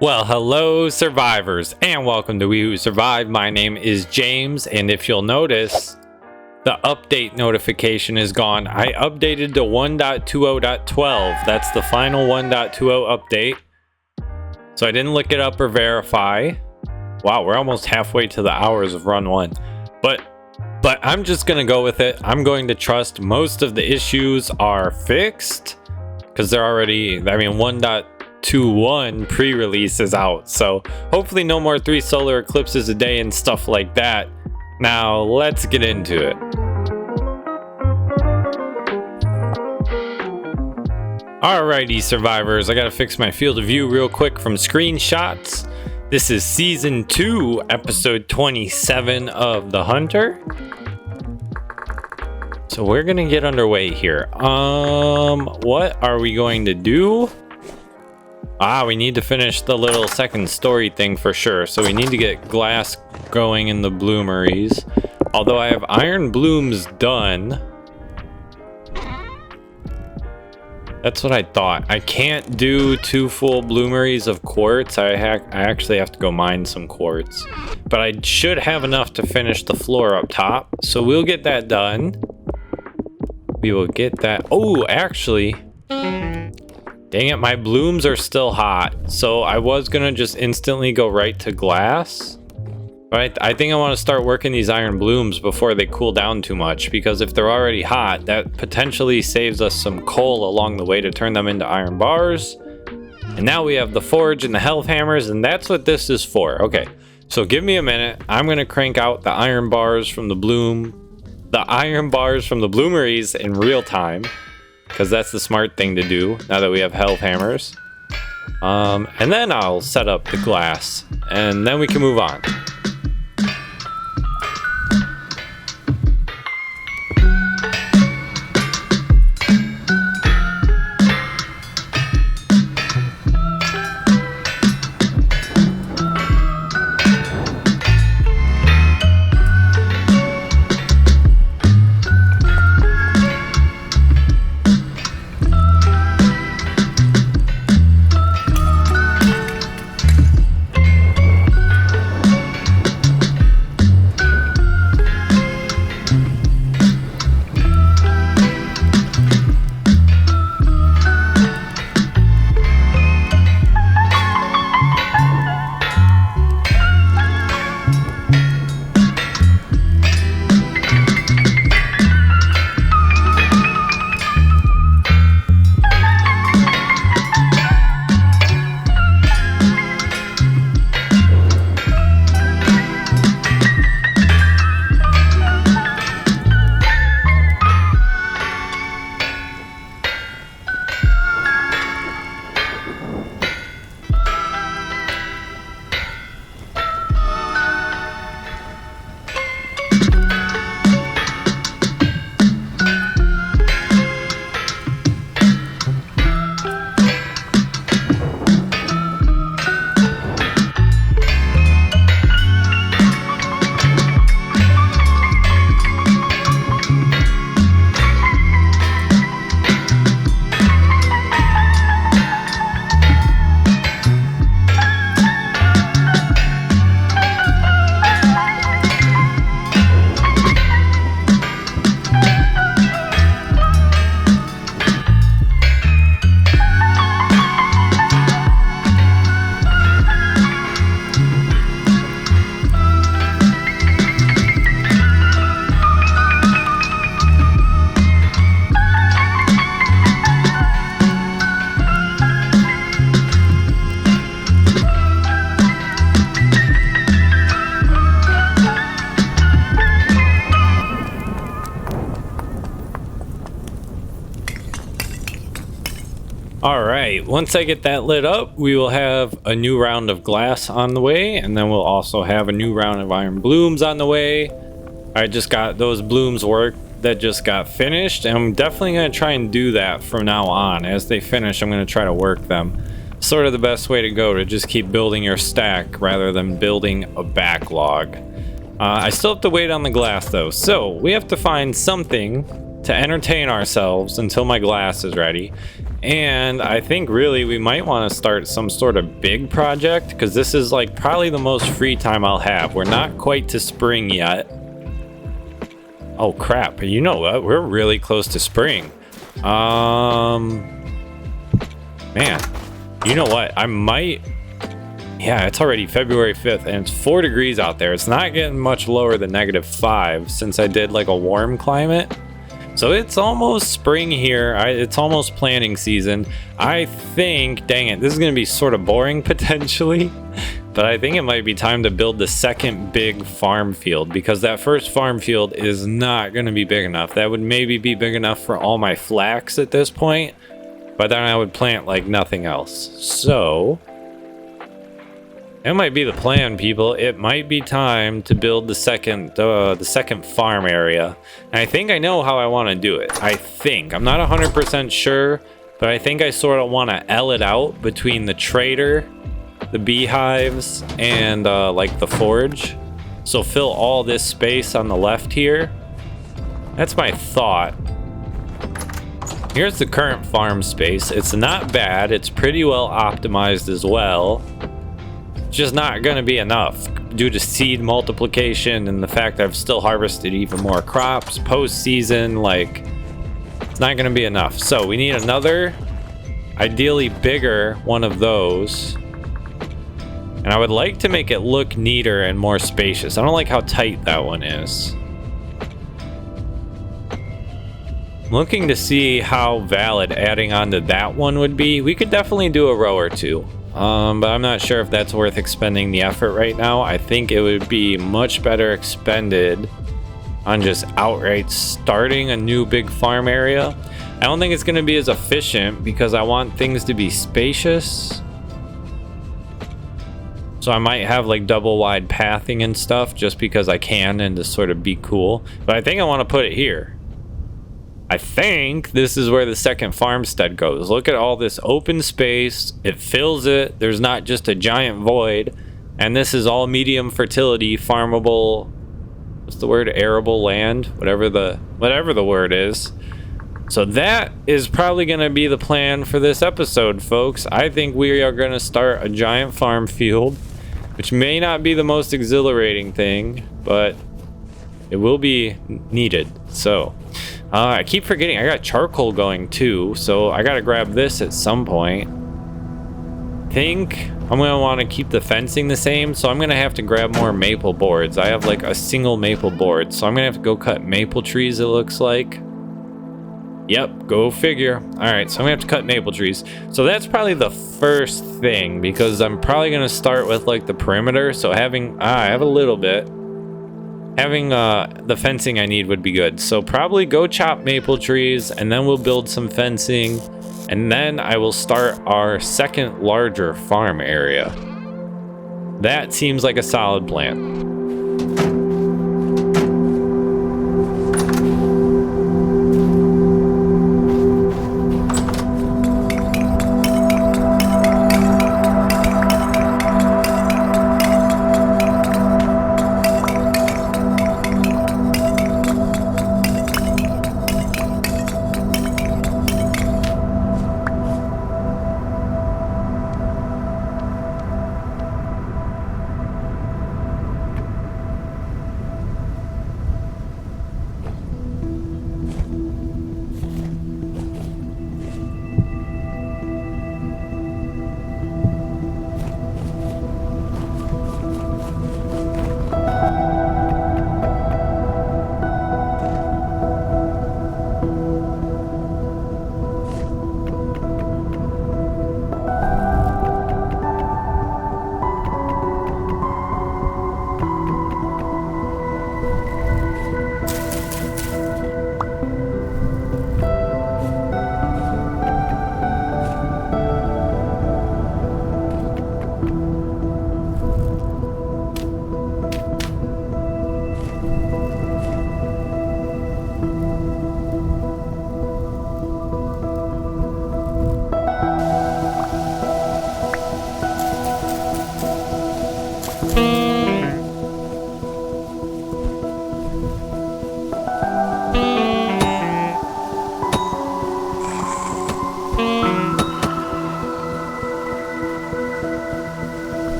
Well, hello survivors, and welcome to We Who Survived. My name is James, and if you'll notice, the update notification is gone. I updated to 1.20.12. That's the final 1.20 update. So I didn't look it up or verify. Wow, we're almost halfway to the hours of run one. But I'm just gonna go with it. I'm going to trust most of the issues are fixed because they're already, 1.21 pre-release is out, so hopefully no more 3 solar eclipses a day and stuff like that. Now let's get into it. Alrighty survivors, I gotta fix my field of view real quick from screenshots. This is season 2 episode 27 of The Hunter. So we're gonna get underway here. What are we going to do? We need to finish the little second story thing for sure. So we need to get glass going in the bloomeries. Although I have iron blooms done. That's what I thought. I can't do 2 full bloomeries of quartz. I actually have to go mine some quartz. But I should have enough to finish the floor up top. So we'll get that done. We will get that. Oh, actually. Dang it, my blooms are still hot. So I was gonna just instantly go right to glass. But I think I want to start working these iron blooms before they cool down too much. Because if they're already hot, that potentially saves us some coal along the way to turn them into iron bars. And now we have the forge and the health hammers, and that's what this is for. Okay, so give me a minute. I'm gonna crank out the iron bars from the bloomeries in real time. Because that's the smart thing to do now that we have health hammers. And then I'll set up the glass and then we can move on. Alright, once I get that lit up, we will have a new round of glass on the way, and then we'll also have a new round of iron blooms on the way. I just got those blooms that just got finished, and I'm definitely going to try and do that from now on. As they finish, I'm going to try to work them. Sort of the best way to go, to just keep building your stack rather than building a backlog. I still have to wait on the glass though, so we have to find something to entertain ourselves until my glass is ready. And I think really we might want to start some sort of big project, because this is like probably the most free time I'll have. We're not quite to spring yet. Oh crap, you know what? We're really close to spring. Man, you know what? I might... Yeah, it's already February 5th and it's 4 degrees out there. It's not getting much lower than -5 since I did like a warm climate. So it's almost spring here. It's almost planting season. I think, dang it, this is going to be sort of boring potentially, but I think it might be time to build the second big farm field, because that first farm field is not going to be big enough. That would maybe be big enough for all my flax at this point, but then I would plant like nothing else. So that might be the plan, people. It might be time to build the second farm area. And I think I know how I want to do it. I think. I'm not 100% sure, but I think I sort of want to L it out between the trader, the beehives, and like the forge. So fill all this space on the left here. That's my thought. Here's the current farm space. It's not bad. It's pretty well optimized as well. Just not going to be enough due to seed multiplication and the fact I've still harvested even more crops post-season. Like, it's not going to be enough. So we need another, ideally bigger one of those. And I would like to make it look neater and more spacious. I don't like how tight that one is. I'm looking to see how valid adding on to that one would be. We could definitely do a row or two. But I'm not sure if that's worth expending the effort right now. I think it would be much better expended on just outright starting a new big farm area. I don't think it's going to be as efficient because I want things to be spacious. So I might have like double wide pathing and stuff just because I can and to sort of be cool. But I think I want to put it here. I think this is where the second farmstead goes. Look at all this open space. It fills it. There's not just a giant void. And this is all medium fertility, farmable, what's the word? Arable land, whatever the word is. So that is probably going to be the plan for this episode, folks. I think we are going to start a giant farm field, which may not be the most exhilarating thing, but it will be needed. So I keep forgetting I got charcoal going too, so I gotta grab this at some point. Think I'm gonna want to keep the fencing the same, so I'm gonna have to grab more maple boards. I have like a single maple board, so I'm gonna have to go cut maple trees, it looks like. Yep, go figure. All right, so I'm gonna have to cut maple trees. So that's probably the first thing, because I'm probably gonna start with like the perimeter. So having I have a little bit. Having the fencing I need would be good. So probably go chop maple trees, and then we'll build some fencing, and then I will start our second larger farm area. That seems like a solid plan.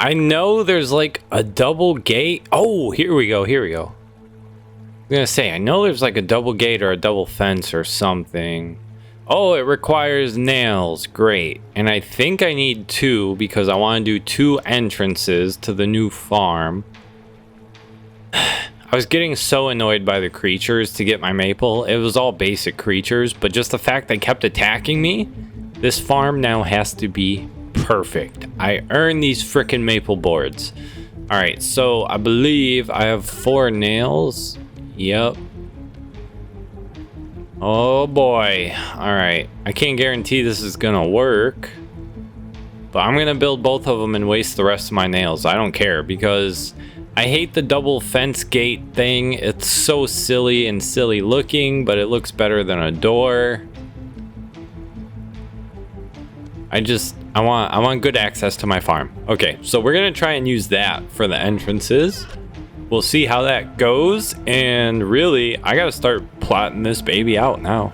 I know there's like a double gate. Oh, here we go. Here we go. I'm gonna say, I know there's like a double gate or a double fence or something. Oh, it requires nails. Great. And I think I need 2 because I want to do 2 entrances to the new farm. I was getting so annoyed by the creatures to get my maple. It was all basic creatures, but just the fact they kept attacking me, this farm now has to be perfect. I earned these frickin' maple boards. All right, so I believe I have 4 nails. Yep. Oh boy. All right. I can't guarantee this is gonna work, but I'm gonna build both of them and waste the rest of my nails. I don't care because I hate the double fence gate thing. It's so silly and silly looking, but it looks better than a door. I want good access to my farm. Okay, so we're gonna try and use that for the entrances. We'll see how that goes, and really, I gotta start plotting this baby out now.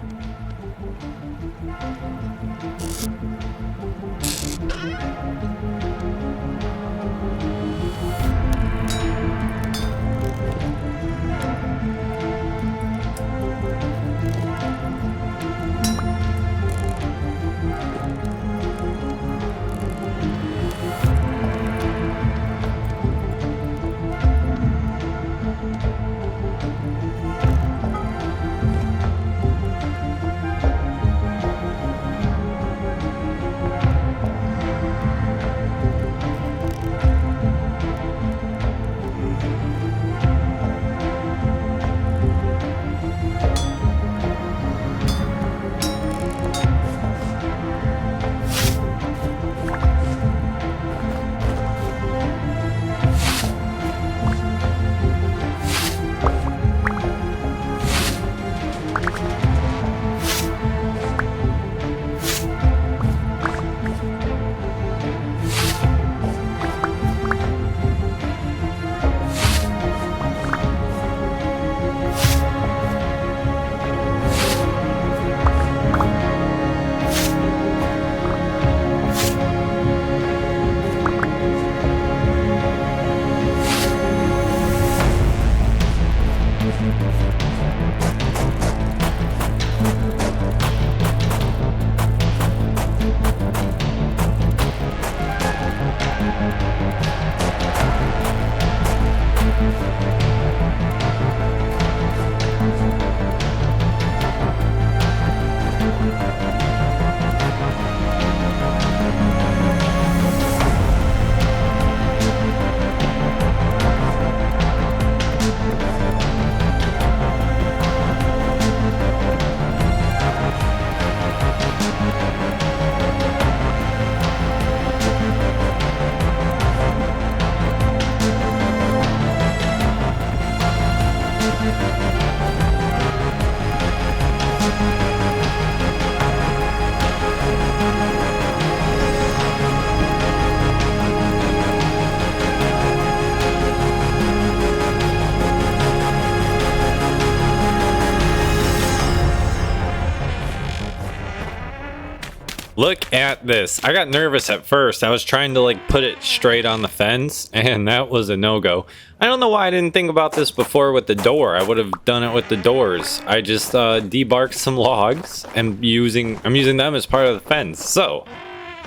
Look at this. I got nervous at first. I was trying to like put it straight on the fence, and that was a no-go. I don't know why I didn't think about this before with the door. I would have done it with the doors. I just debarked some logs and I'm using them as part of the fence. So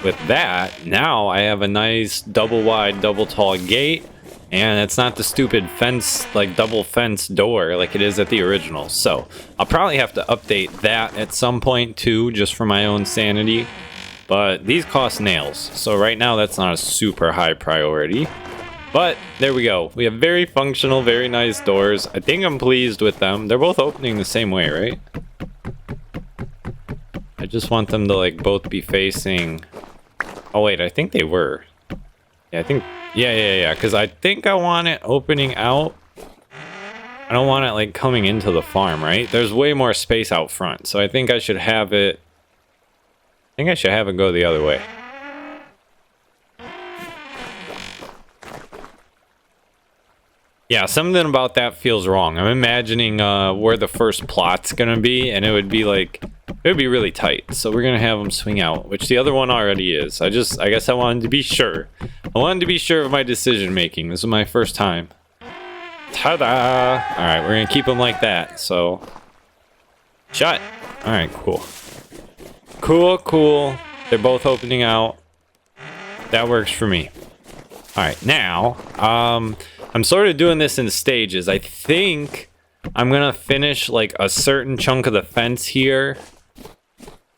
with that, now I have a nice double wide, double tall gate, and it's not the stupid fence, like double fence door like it is at the original. So I'll probably have to update that at some point too, just for my own sanity. But these cost nails, so right now that's not a super high priority. But there we go. We have very functional, very nice doors. I think I'm pleased with them. They're both opening the same way, right? I just want them to like both be facing... Oh wait, I think they were. Yeah, I think... Yeah, because I think I want it opening out. I don't want it like coming into the farm, right? There's way more space out front, so I think I should have it... I think I should have it go the other way. Yeah, something about that feels wrong. I'm imagining where the first plot's gonna be, and it would be like it would be really tight. So we're gonna have them swing out, which the other one already is. I guess I wanted to be sure. I wanted to be sure of my decision making. This is my first time. Ta-da! All right, we're gonna keep them like that. So, shut. All right, cool. Cool. They're both opening out. That works for me. All right, now, I'm sort of doing this in stages. I think I'm gonna finish like a certain chunk of the fence here.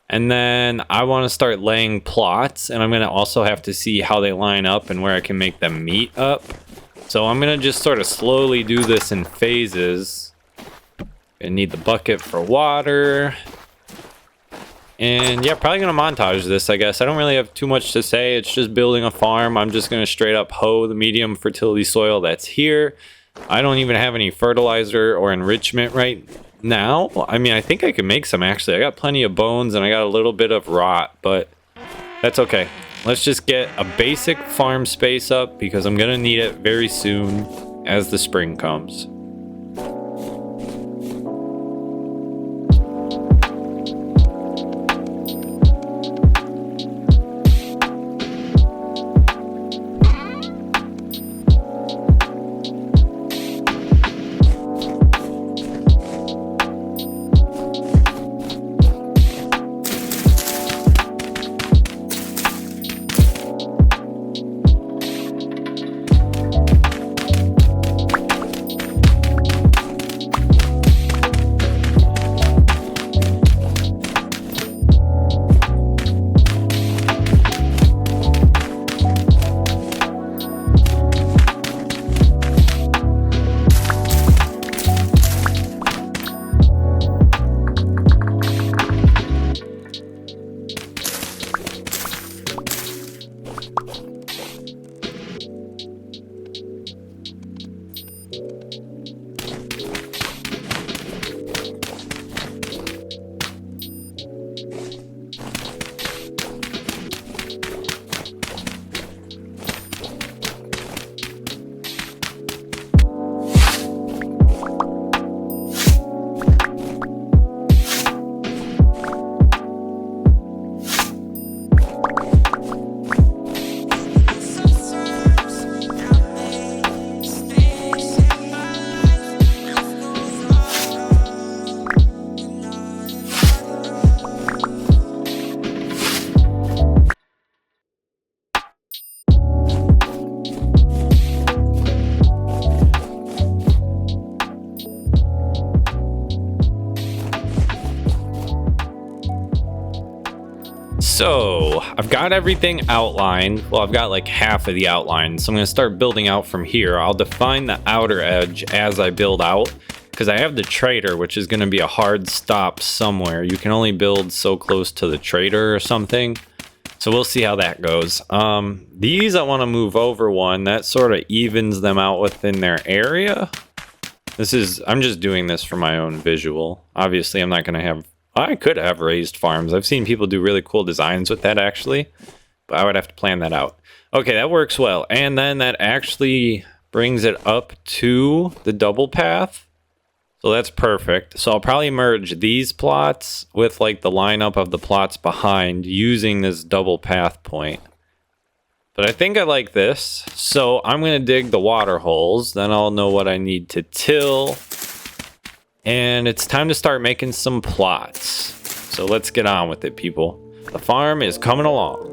And then I want to start laying plots, and I'm going to also have to see how they line up and where I can make them meet up. So I'm going to just sort of slowly do this in phases. I need the bucket for water. And yeah, probably going to montage this, I guess. I don't really have too much to say. It's just building a farm. I'm just going to straight up hoe the medium fertility soil that's here. I don't even have any fertilizer or enrichment right now. I mean, I think I can make some actually. I got plenty of bones and I got a little bit of rot, but that's okay. Let's just get a basic farm space up because I'm gonna need it very soon as the spring comes. So I've got everything outlined. Well, I've got like half of the outline. So I'm going to start building out from here. I'll define the outer edge as I build out because I have the trader, which is going to be a hard stop somewhere. You can only build so close to the trader or something. So we'll see how that goes. These I want to move over one. That sort of evens them out within their area. I'm just doing this for my own visual. Obviously, I'm not going to have... I could have raised farms. I've seen people do really cool designs with that, actually. But I would have to plan that out. Okay, that works well. And then that actually brings it up to the double path. So that's perfect. So I'll probably merge these plots with like the lineup of the plots behind using this double path point. But I think I like this. So I'm going to dig the water holes. Then I'll know what I need to till. And it's time to start making some plots. So let's get on with it, people. The farm is coming along.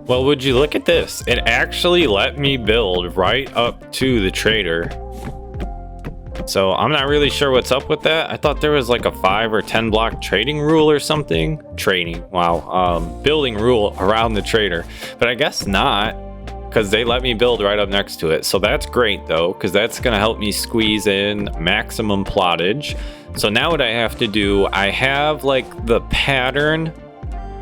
Well, would you look at this? It actually let me build right up to the trader. So I'm not really sure what's up with that. I thought there was like a 5 or 10 block trading rule or something. Building rule around the trader. But I guess not, because they let me build right up next to it. So that's great though, because that's going to help me squeeze in maximum plottage. So now what I have to do, I have like the pattern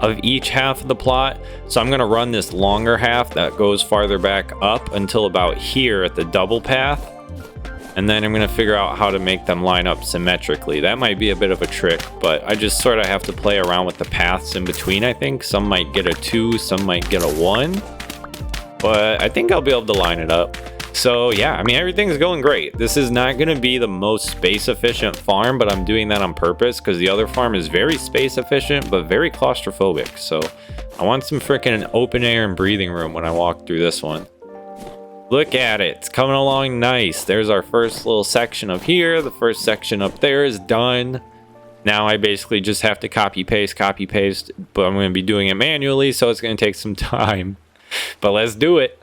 of each half of the plot. So I'm going to run this longer half that goes farther back up until about here at the double path. And then I'm going to figure out how to make them line up symmetrically. That might be a bit of a trick, but I just sort of have to play around with the paths in between, I think. Some might get a 2, some might get a 1. But I think I'll be able to line it up. So yeah, I mean, everything's going great. This is not going to be the most space efficient farm, but I'm doing that on purpose because the other farm is very space efficient, but very claustrophobic. So I want some freaking open air and breathing room when I walk through this one. Look at it, it's coming along nice. There's our first little section up here. The first section up there is done. Now I basically just have to copy paste, but I'm going to be doing it manually, so it's going to take some time. But let's do it.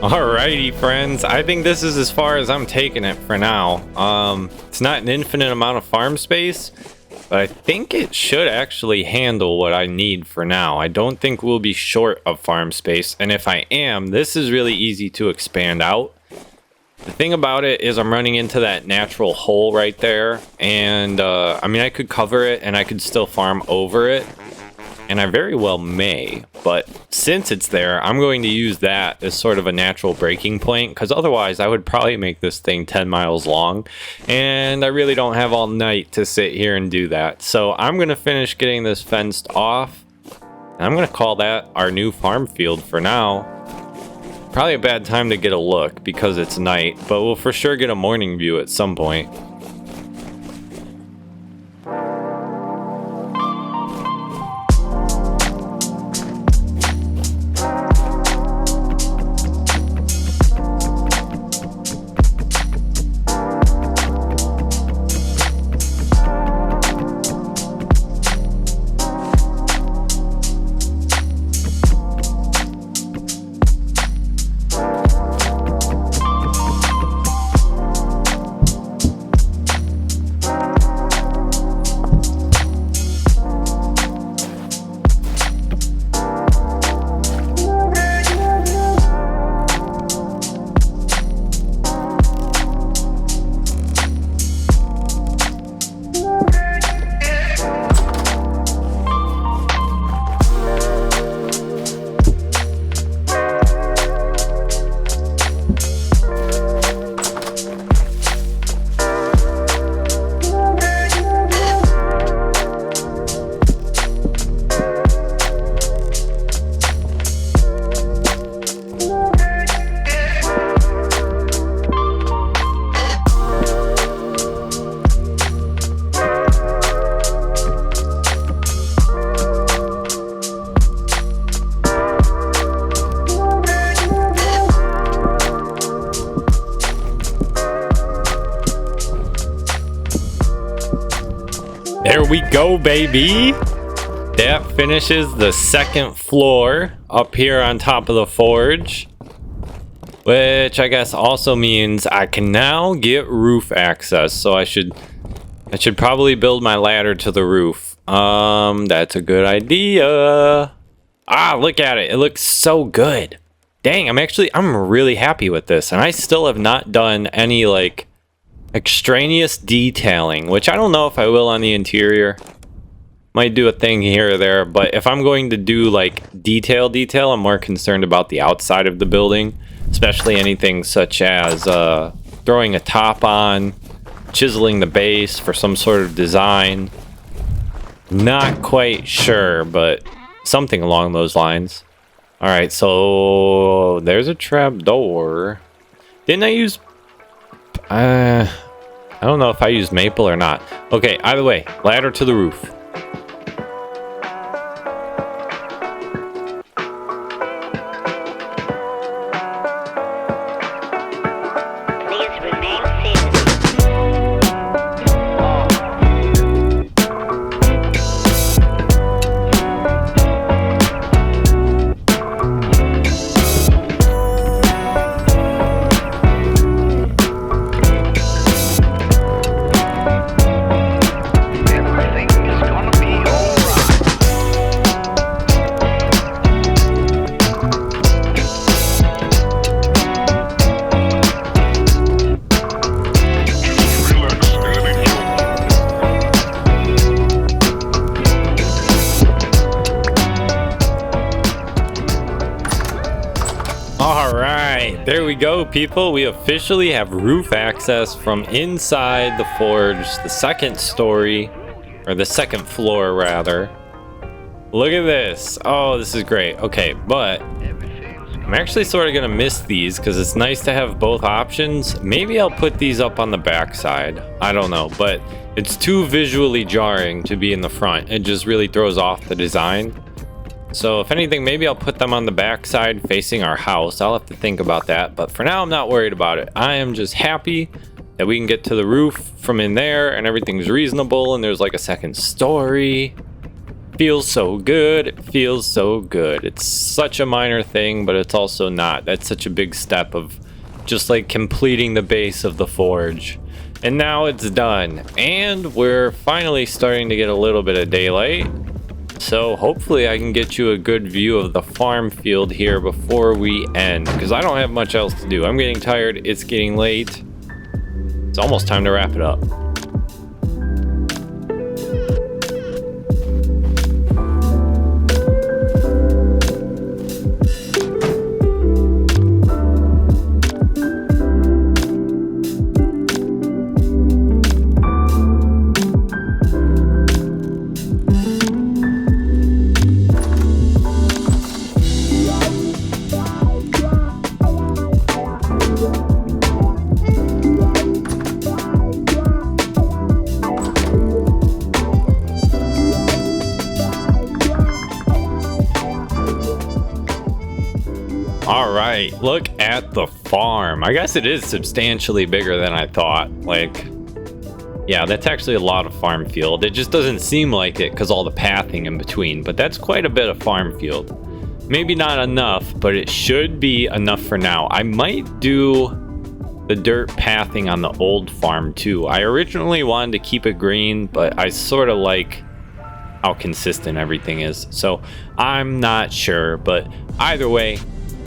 Alrighty, friends. I think this is as far as I'm taking it for now. It's not an infinite amount of farm space, but I think it should actually handle what I need for now. I don't think we'll be short of farm space, and if I am, this is really easy to expand out. The thing about it is I'm running into that natural hole right there, and I mean, I could cover it and I could still farm over it, and I very well may, but since it's there, I'm going to use that as sort of a natural breaking point, because otherwise I would probably make this thing 10 miles long, and I really don't have all night to sit here and do that. So I'm going to finish getting this fenced off, and I'm going to call that our new farm field for now. Probably a bad time to get a look because it's night, but we'll for sure get a morning view at some point. There we go, baby. That finishes the second floor up here on top of the forge, which I guess also means I can now get roof access. So I should probably build my ladder to the roof. That's a good idea. Ah, look at it. It looks so good. Dang, I'm really happy with this, and I still have not done any like extraneous detailing, which I don't know if I will on the interior. Might do a thing here or there, but if I'm going to do like detail, I'm more concerned about the outside of the building, especially anything such as throwing a top on, chiseling the base for some sort of design. Not quite sure, but something along those lines. All right, so there's a trap door. Didn't I use I don't know if I used maple or not. Okay, either way, ladder to the roof. There we go, people. We officially have roof access from inside the forge, the second story, or the second floor rather. Look at this. Oh, this is great. Okay, but I'm actually sort of gonna miss these because it's nice to have both options. Maybe I'll put these up on the back side. I don't know, but it's too visually jarring to be in the front. It just really throws off the design. So if anything, maybe I'll put them on the back side facing our house. I'll have to think about that, but for now I'm not worried about it. I am just happy that we can get to the roof from in there and everything's reasonable and there's like a second story. Feels so good. It feels so good. It's such a minor thing, but it's also not. That's such a big step of just like completing the base of the forge. And now it's done. And we're finally starting to get a little bit of daylight. So hopefully I can get you a good view of the farm field here before we end, because I don't have much else to do. I'm getting tired. It's getting late. It's almost time to wrap it up. All right, look at the farm. I guess it is substantially bigger than I thought. Like, yeah, that's actually a lot of farm field. It just doesn't seem like it because all the pathing in between, but that's quite a bit of farm field. Maybe not enough, but it should be enough for now. I might do the dirt pathing on the old farm too. I originally wanted to keep it green, but I sort of like how consistent everything is. So I'm not sure, but either way,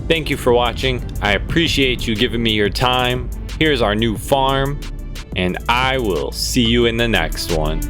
thank you for watching. I appreciate you giving me your time. Here's our new farm, and I will see you in the next one.